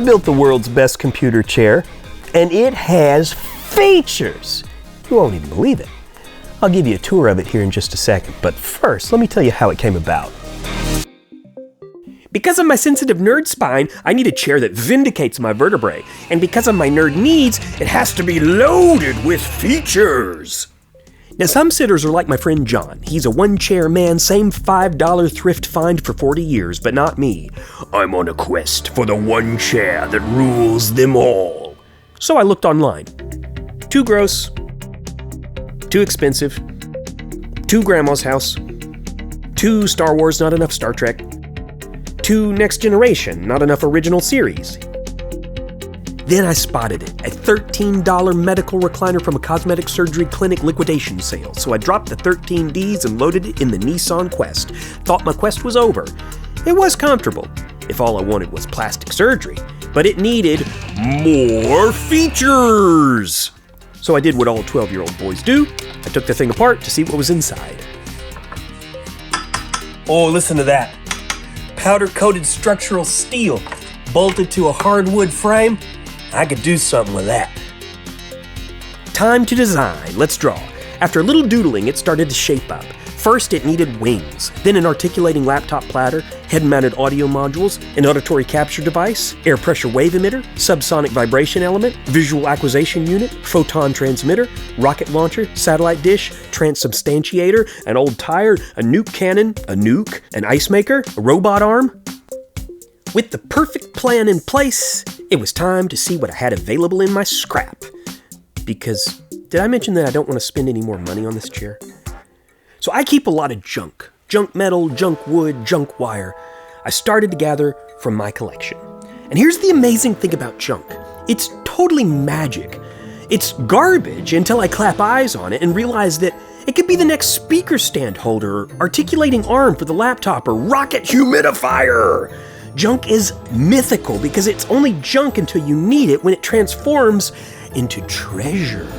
built the world's best computer chair, and it has features. You won't even believe it. I'll give you a tour of it here in just a second, but first, let me tell you how it came about. Because of my sensitive nerd spine, I need a chair that vindicates my vertebrae. And because of my nerd needs, it has to be loaded with features. Now, some sitters are like my friend John. He's a one-chair man, same $5 thrift find for 40 years, but not me. I'm on a quest for the one chair that rules them all. So I looked online. Too gross. Too expensive. Too grandma's house. Too Star Wars, not enough Star Trek. Too Next Generation, not enough original series. Then I spotted it, a $13 medical recliner from a cosmetic surgery clinic liquidation sale. So I dropped the 13 Ds and loaded it in the Nissan Quest. Thought my quest was over. It was comfortable, if all I wanted was plastic surgery, but it needed more features. So I did what all 12-year-old boys do. I took the thing apart to see what was inside. Oh, listen to that. Powder-coated structural steel bolted to a hardwood frame. I could do something with that. Time to design. Let's draw. After a little doodling, it started to shape up. First, it needed wings, then an articulating laptop platter, head-mounted audio modules, an auditory capture device, air pressure wave emitter, subsonic vibration element, visual acquisition unit, photon transmitter, rocket launcher, satellite dish, transubstantiator, an old tire, a nuke cannon, a nuke, an ice maker, a robot arm. With the perfect plan in place, it was time to see what I had available in my scrap. Because, did I mention that I don't want to spend any more money on this chair? So I keep a lot of junk. Junk metal, junk wood, junk wire. I started to gather from my collection. And here's the amazing thing about junk. It's totally magic. It's garbage until I clap eyes on it and realize that it could be the next speaker stand holder, or articulating arm for the laptop, or rocket humidifier. Junk is mythical because it's only junk until you need it when it transforms into treasure.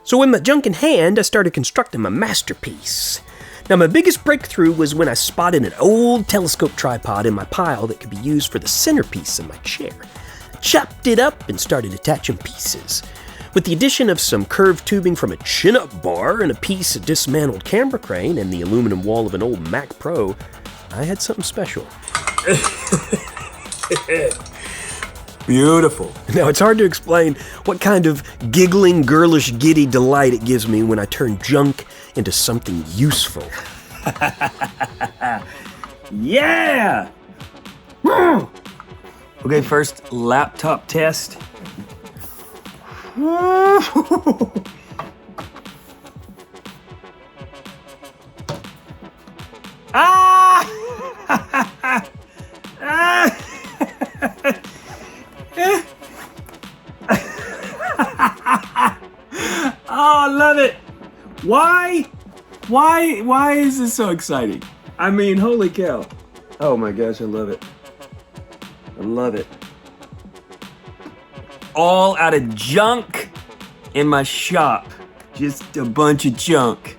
So with my junk in hand, I started constructing my masterpiece. Now my biggest breakthrough was when I spotted an old telescope tripod in my pile that could be used for the centerpiece of my chair. I chopped it up and started attaching pieces. With the addition of some curved tubing from a chin-up bar and a piece of dismantled camera crane and the aluminum wall of an old Mac Pro, I had something special. Beautiful. Now, it's hard to explain what kind of giggling, girlish, giddy delight it gives me when I turn junk into something useful. Yeah! Okay, first laptop test. Ah! Oh, I love it. Why is this so exciting? I mean, holy cow. Oh my gosh, I love it. I love it. All out of junk in my shop. Just a bunch of junk.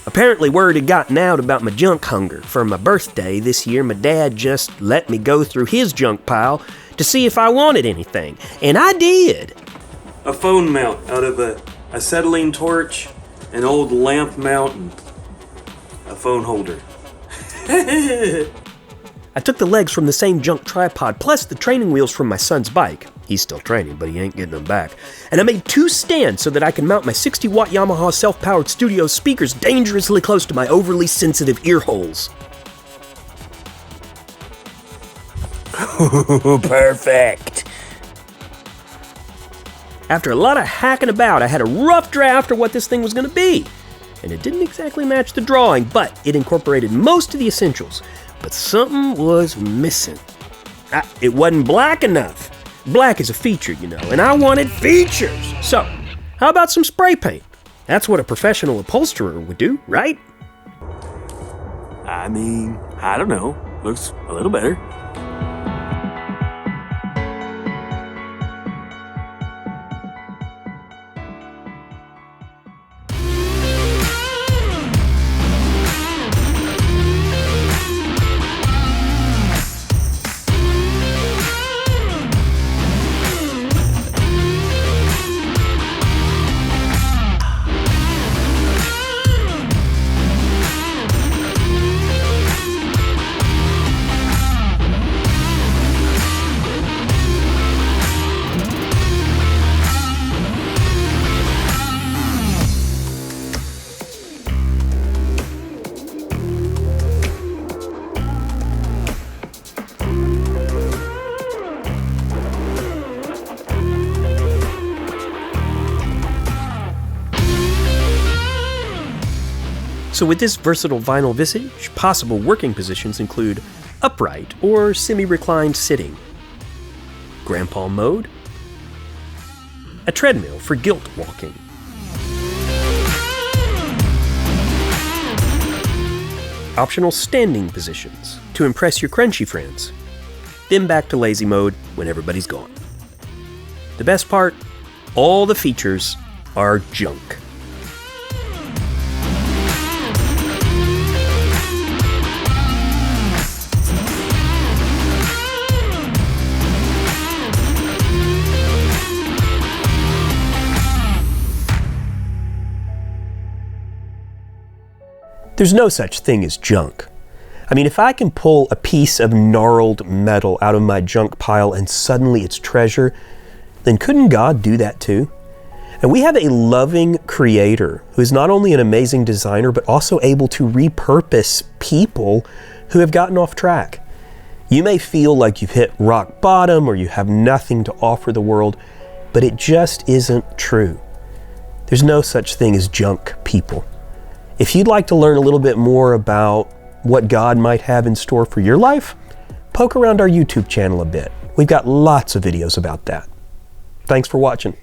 Apparently word had gotten out about my junk hunger. For my birthday this year, my dad just let me go through his junk pile to see if I wanted anything. And I did. A phone mount out of a acetylene torch, an old lamp mount, and a phone holder. I took the legs from the same junk tripod, plus the training wheels from my son's bike. He's still training, but he ain't getting them back. And I made 2 stands so that I can mount my 60-watt Yamaha self-powered studio speakers dangerously close to my overly sensitive ear holes. Perfect. After a lot of hacking about, I had a rough draft of what this thing was going to be. And it didn't exactly match the drawing, but it incorporated most of the essentials. But something was missing. It wasn't black enough. Black is a feature, you know, and I wanted features. So, how about some spray paint? That's what a professional upholsterer would do, right? I mean, I don't know. Looks a little better. So with this versatile vinyl visage, possible working positions include upright or semi-reclined sitting, grandpa mode, a treadmill for guilt walking, optional standing positions to impress your crunchy friends, then back to lazy mode when everybody's gone. The best part, all the features are junk. There's no such thing as junk. I mean, if I can pull a piece of gnarled metal out of my junk pile and suddenly it's treasure, then couldn't God do that too? And we have a loving creator who is not only an amazing designer, but also able to repurpose people who have gotten off track. You may feel like you've hit rock bottom or you have nothing to offer the world, but it just isn't true. There's no such thing as junk people. If you'd like to learn a little bit more about what God might have in store for your life, poke around our YouTube channel a bit. We've got lots of videos about that. Thanks for watching.